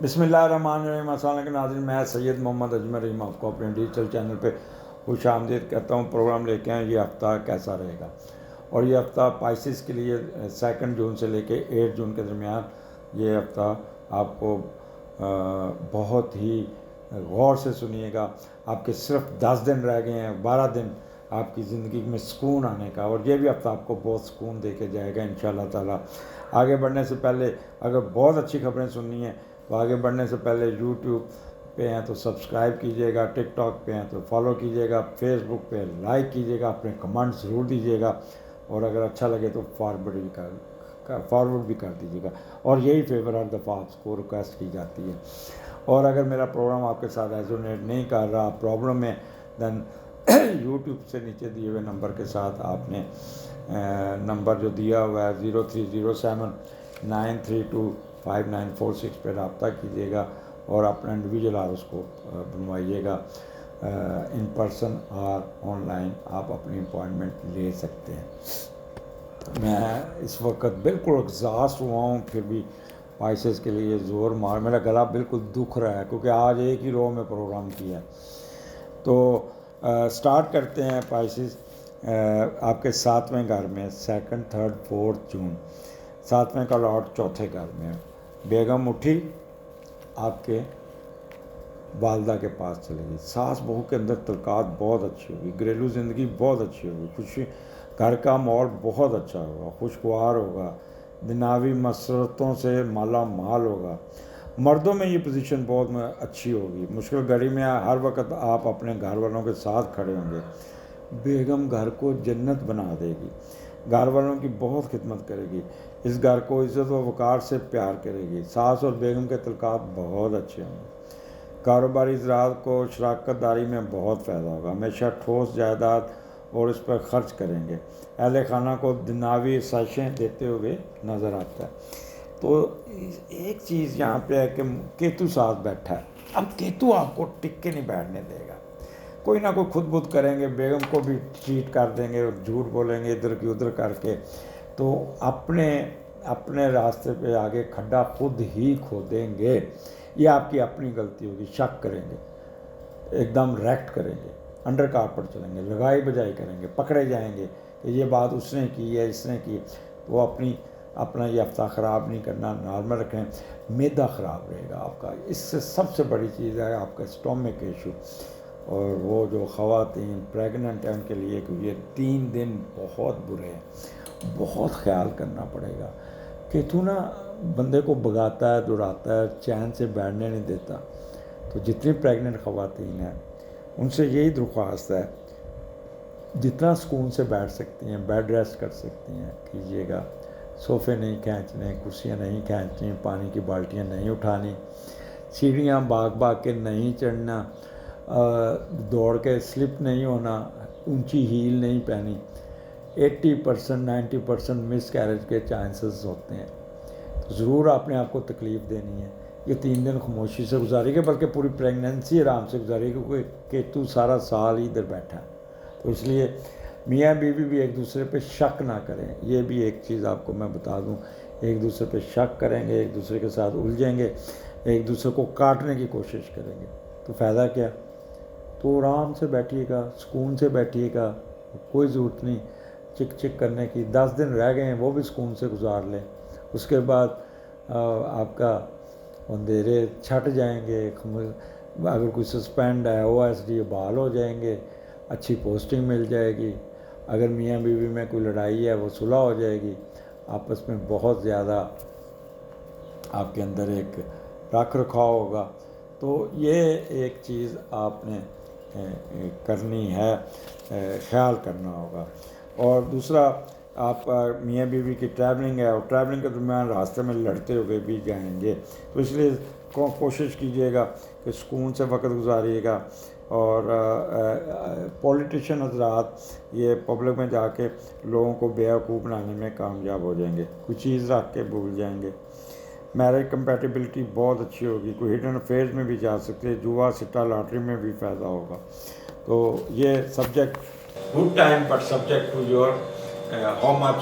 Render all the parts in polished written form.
बिस्मिल्लाहिर्रहमानिर्रहीम। अस्सलाम वालेकुम नाज़रीन, मैं सैयद मोहम्मद अजमल रहीम आपको अपने डिजिटल चैनल पे खुश आमदीद कहता हूँ। प्रोग्राम लेके आए ये हफ़्ता कैसा रहेगा, और ये हफ़्ता पाइसिस के लिए 2 जून से लेके 8 जून के दरमियान ये हफ़्ता आपको बहुत ही गौर से सुनिएगा। आपके सिर्फ 10 दिन रह गए हैं, 12 दिन आपकी ज़िंदगी में सुकून आने का, और ये भी हफ़्ता आपको बहुत सुकून दे के जाएगा इंशाअल्लाह ताला। आगे बढ़ने से पहले अगर बहुत अच्छी खबरें सुननी है तो आगे बढ़ने से पहले यूट्यूब पे हैं तो सब्सक्राइब कीजिएगा, टिकटॉक पे हैं तो फॉलो कीजिएगा, फेसबुक पे लाइक कीजिएगा, अपने कमेंट ज़रूर दीजिएगा, और अगर अच्छा लगे तो फॉरवर्ड भी कर दीजिएगा। और यही फेवर हर दफ़ा आपको रिक्वेस्ट की जाती है। और अगर मेरा प्रोग्राम आपके साथ रेजोनेट नहीं कर रहा, प्रॉब्लम है, दैन यूट्यूब से नीचे दिए हुए नंबर के साथ आपने नंबर जो दिया हुआ है 03079325 पर रब्ता कीजिएगा और अपना इंडिविजुअल हॉरोस्कोप बनवाइएगा। इन पर्सन और ऑनलाइन आप अपनी अपॉइंटमेंट ले सकते हैं। मैं इस वक्त बिल्कुल एग्जॉस्ट हुआ हूँ, फिर भी पाइसेस के लिए ज़ोर मार, मेरा गला बिल्कुल दुख रहा है क्योंकि आज एक ही रो में प्रोग्राम किया। तो स्टार्ट करते हैं। पाइसेस आपके 7वें घर में 2, 3, 4 जून, 7वें का लॉर्ड 4थे घर में। बेगम उठी, आपके वालदा के पास चलेगी। सास बहू के अंदर तलकात बहुत अच्छी होगी, घरेलू ज़िंदगी बहुत अच्छी होगी, खुशी, घर का माहौल बहुत अच्छा होगा, खुशगवार होगा, दुनियावी मसरतों से माला माल होगा। मर्दों में ये पोजीशन बहुत अच्छी होगी। मुश्किल घड़ी में हर वक्त आप अपने घर वालों के साथ खड़े होंगे। बेगम घर को जन्नत बना देगी, घर वालों की बहुत खिदमत करेगी, इस घर को इज़्ज़त व वक़ार से प्यार करेगी। सास और बेगम के तलकात बहुत अच्छे होंगे। कारोबारी ज़राअत को शराकत दारी में बहुत फ़ायदा होगा। हमेशा ठोस जायदाद और इस पर ख़र्च करेंगे। अहले खाना को दुनियावी साइशें देते हुए नज़र आता है। तो एक चीज़ यहाँ पे है कि केतु साथ बैठा है। अब केतु आपको टिक के नहीं बैठने देगा, कोई ना कोई खुद बुद करेंगे, बेगम को भी चीट कर देंगे और झूठ बोलेंगे इधर की उधर करके, तो अपने रास्ते पे आगे खड्डा खुद ही खोदेंगे। ये आपकी अपनी गलती होगी। शक करेंगे, एकदम रेक्ट करेंगे, अंडर कारपेट चलेंगे, लगाई बजाई करेंगे, पकड़े जाएंगे कि ये बात उसने की है, इसने की। तो अपना ये हफ्ता ख़राब नहीं करना, नॉर्मल रखें। मैदा ख़राब रहेगा आपका। इससे सबसे बड़ी चीज़ है आपका स्टोमिक इशू, और वो जो ख़वातीन प्रेगनेंट हैं उनके लिए ये 3 दिन बहुत बुरे हैं, बहुत ख्याल करना पड़ेगा। केतु ना बंदे को भगाता है, दौड़ाता है, चैन से बैठने नहीं देता। तो जितनी प्रेग्नेंट ख़वातीन हैं उनसे यही दरख्वास्त है, जितना सुकून से बैठ सकती हैं, बेड रेस्ट कर सकती हैं कीजिएगा। सोफ़े नहीं खींचने, कुर्सियाँ नहीं खींचनी, पानी की बाल्टियाँ नहीं उठानी, सीढ़ियाँ भाग के नहीं चढ़ना, दौड़ के स्लिप नहीं होना, ऊंची हील नहीं पहनी। 80% 90% मिस कैरेज के चांसेस होते हैं। तो ज़रूर आपने आपको तकलीफ़ देनी है। ये 3 दिन खामोशी से गुजारेगी, बल्कि पूरी प्रेगनेंसी आराम से गुजारेगी, क्योंकि केतु सारा साल ही इधर बैठा है। तो इसलिए मियाँ बीवी भी एक दूसरे पे शक ना करें। ये भी एक चीज़ आपको मैं बता दूं, एक दूसरे पे शक करेंगे, एक दूसरे के साथ उलझेंगे, एक दूसरे को काटने की कोशिश करेंगे, तो फ़ायदा क्या। तो आराम से बैठिएगा, सुकून से बैठिएगा, कोई ज़रूरत नहीं चिक चिक करने की। 10 दिन रह गए हैं, वो भी सुकून से गुजार लें। उसके बाद आपका अंधेरे छट जाएंगे। अगर कोई सस्पेंड है, OSD बहाल हो जाएंगे, अच्छी पोस्टिंग मिल जाएगी। अगर मियाँ बीवी में कोई लड़ाई है वो सुलह हो जाएगी। आपस में बहुत ज़्यादा आपके अंदर एक रख रखाव होगा। तो ये एक चीज़ आपने करनी है, ख्याल करना होगा। और दूसरा, आप मियाँ बीवी की ट्रैवलिंग है, और ट्रैवलिंग के दरमियान रास्ते में लड़ते हुए भी जाएंगे, तो इसलिए कोशिश कीजिएगा कि सुकून से वक्त गुजारिएगा। और पॉलिटिशियन हज़रात ये पब्लिक में जाके लोगों को बेवकूफ़ बनाने में कामयाब हो जाएंगे, कोई चीज़ रख के भूल जाएंगे। मैरिज कंपैटिबिलिटी बहुत अच्छी होगी, कोई हिडन अफेयर्स में भी जा सकते हैं, जुआ सिट्टा लॉटरी में भी फ़ायदा होगा। तो ये subject good time, but subject to your how much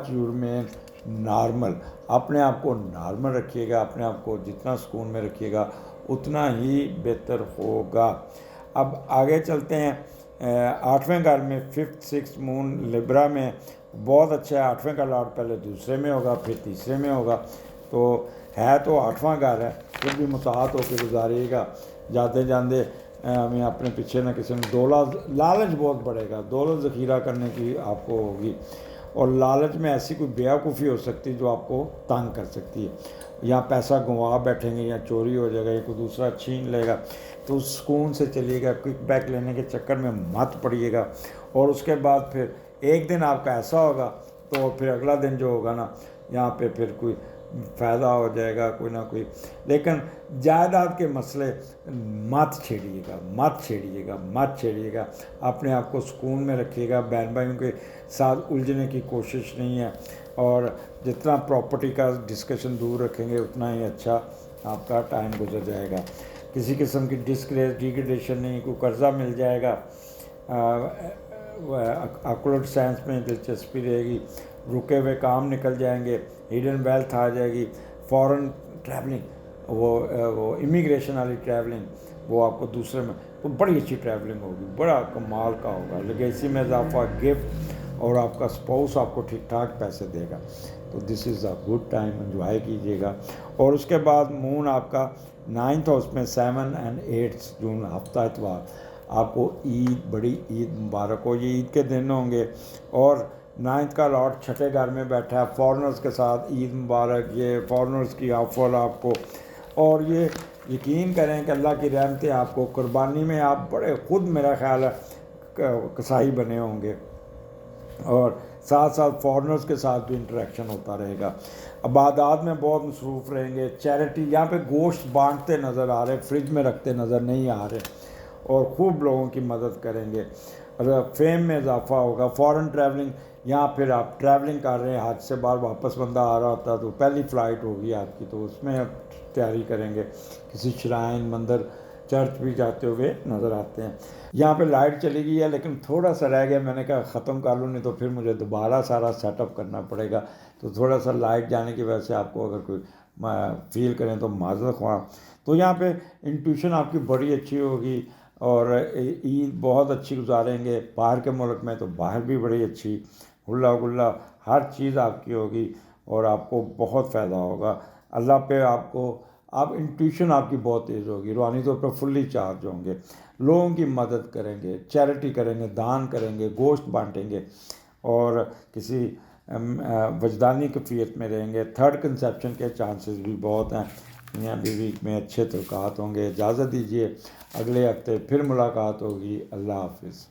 you remain normal, اپنے آپ کو نارمل رکھیے گا، اپنے آپ کو جتنا سکون میں رکھیے گا اتنا ہی بہتر ہوگا۔ اب آگے چلتے ہیں 8ویں گھر میں 5th 6th مون لبرا میں، بہت اچھا ہے۔ 8ویں کا لارڈ پہلے دوسرے میں ہوگا، پھر تیسرے میں ہوگا، تو ہے تو 8واں گھر ہے، پھر بھی مطاعت ہو کے گزاریے گا۔ جاتے جاندے ہمیں اپنے پیچھے نہ کسی میں لالچ بہت بڑھے گا، دولت ذخیرہ کرنے کی آپ کو ہوگی، اور لالچ میں ایسی کوئی بیوقوفی ہو سکتی ہے جو آپ کو تنگ کر سکتی ہے۔ یا پیسہ گنوا بیٹھیں گے، یا چوری ہو جائے گا، یا کوئی دوسرا چھین لے گا، تو سکون سے چلیے گا، کوئک بیک لینے کے چکر میں مت پڑیے گا۔ اور اس کے بعد پھر ایک دن آپ کا ایسا ہوگا تو پھر اگلا دن جو ہوگا نا، یہاں پہ پھر کوئی فائدہ ہو جائے گا کوئی نہ کوئی۔ لیکن جائیداد کے مسئلے مت چھیڑیے گا، مت چھیڑیے گا، مت چھیڑیے گا، اپنے آپ کو سکون میں رکھیے گا، بہن بھائیوں کے ساتھ الجھنے کی کوشش نہیں ہے، اور جتنا پراپرٹی کا ڈسکشن دور رکھیں گے اتنا ہی اچھا آپ کا ٹائم گزر جائے گا۔ کسی قسم کی ڈیگریڈیشن نہیں، کوئی قرضہ مل جائے گا، اکولٹ سائنس میں دلچسپی رہے گی، رکے ہوئے کام نکل جائیں گے، ہڈن ویلتھ آ جائے گی، فورن ٹریولنگ، وہ امیگریشن والی ٹریولنگ، وہ آپ کو دوسرے میں وہ بڑی اچھی ٹریولنگ ہوگی، بڑا کمال کا ہوگا، لیگیسی میں اضافہ، گفٹ، اور آپ کا اسپاؤس آپ کو ٹھیک ٹھاک پیسے دے گا۔ تو دس از اے گڈ ٹائم، انجوائے کیجیے گا۔ اور اس کے بعد مون آپ کا 9th ہاؤس میں 7 اور 8 جون ہفتہ اتوار، آپ کو عید، بڑی عید مبارک ہو، یہ عید کے دن ہوں گے۔ اور 9th کا لارڈ 6ٹھے گھر میں بیٹھا ہے، فارنرز کے ساتھ عید مبارک، یہ فارنرز کی آفر آپ کو، اور یہ یقین کریں کہ اللہ کی رحمتیں آپ کو، قربانی میں آپ بڑے خود میرا خیال ہے کسائی بنے ہوں گے، اور ساتھ ساتھ فارنرز کے ساتھ بھی انٹریکشن ہوتا رہے گا۔ عبادات میں بہت مصروف رہیں گے، چیریٹی، یہاں پہ گوشت بانٹتے نظر آ رہے، فریج میں رکھتے نظر نہیں آ رہے، اور خوب لوگوں کی مدد کریں گے۔ فیم میں اضافہ ہوگا، فورن ٹریولنگ، یہاں پھر آپ ٹریولنگ کر رہے ہیں، حج سے بعد واپس بندہ آ رہا ہوتا ہے تو پہلی فلائٹ ہوگی آپ کی، تو اس میں آپ تیاری کریں گے۔ کسی شرائن، مندر، چرچ بھی جاتے ہوئے نظر آتے ہیں۔ یہاں پہ لائٹ چلی گئی ہے لیکن تھوڑا سا رہ گیا، میں نے کہا ختم کر لوں، نہیں تو پھر مجھے دوبارہ سارا سیٹ اپ کرنا پڑے گا، تو تھوڑا سا لائٹ جانے کی وجہ سے آپ کو اگر کوئی فیل کریں تو معذرت خواہ۔ تو یہاں پہ انٹیوشن آپ کی بڑی اچھی ہوگی، اور عید بہت اچھی گزاریں گے۔ باہر کے ملک میں تو باہر بھی بڑی اچھی، ہلا گلا ہر چیز آپ کی ہوگی، اور آپ کو بہت فائدہ ہوگا۔ اللہ پہ آپ کو، آپ انٹیوشن آپ کی بہت تیز ہوگی، روحانی طور پر فلی چارج ہوں گے، لوگوں کی مدد کریں گے، چیریٹی کریں گے، دان کریں گے، گوشت بانٹیں گے، اور کسی وجدانی کیفیت میں رہیں گے۔ 3rd کنسیپشن کے چانسز بھی بہت ہیں، میاں بیوی میں اچھے تعلقات ہوں گے۔ اجازت دیجیے، اگلے ہفتے پھر ملاقات ہوگی۔ اللہ حافظ۔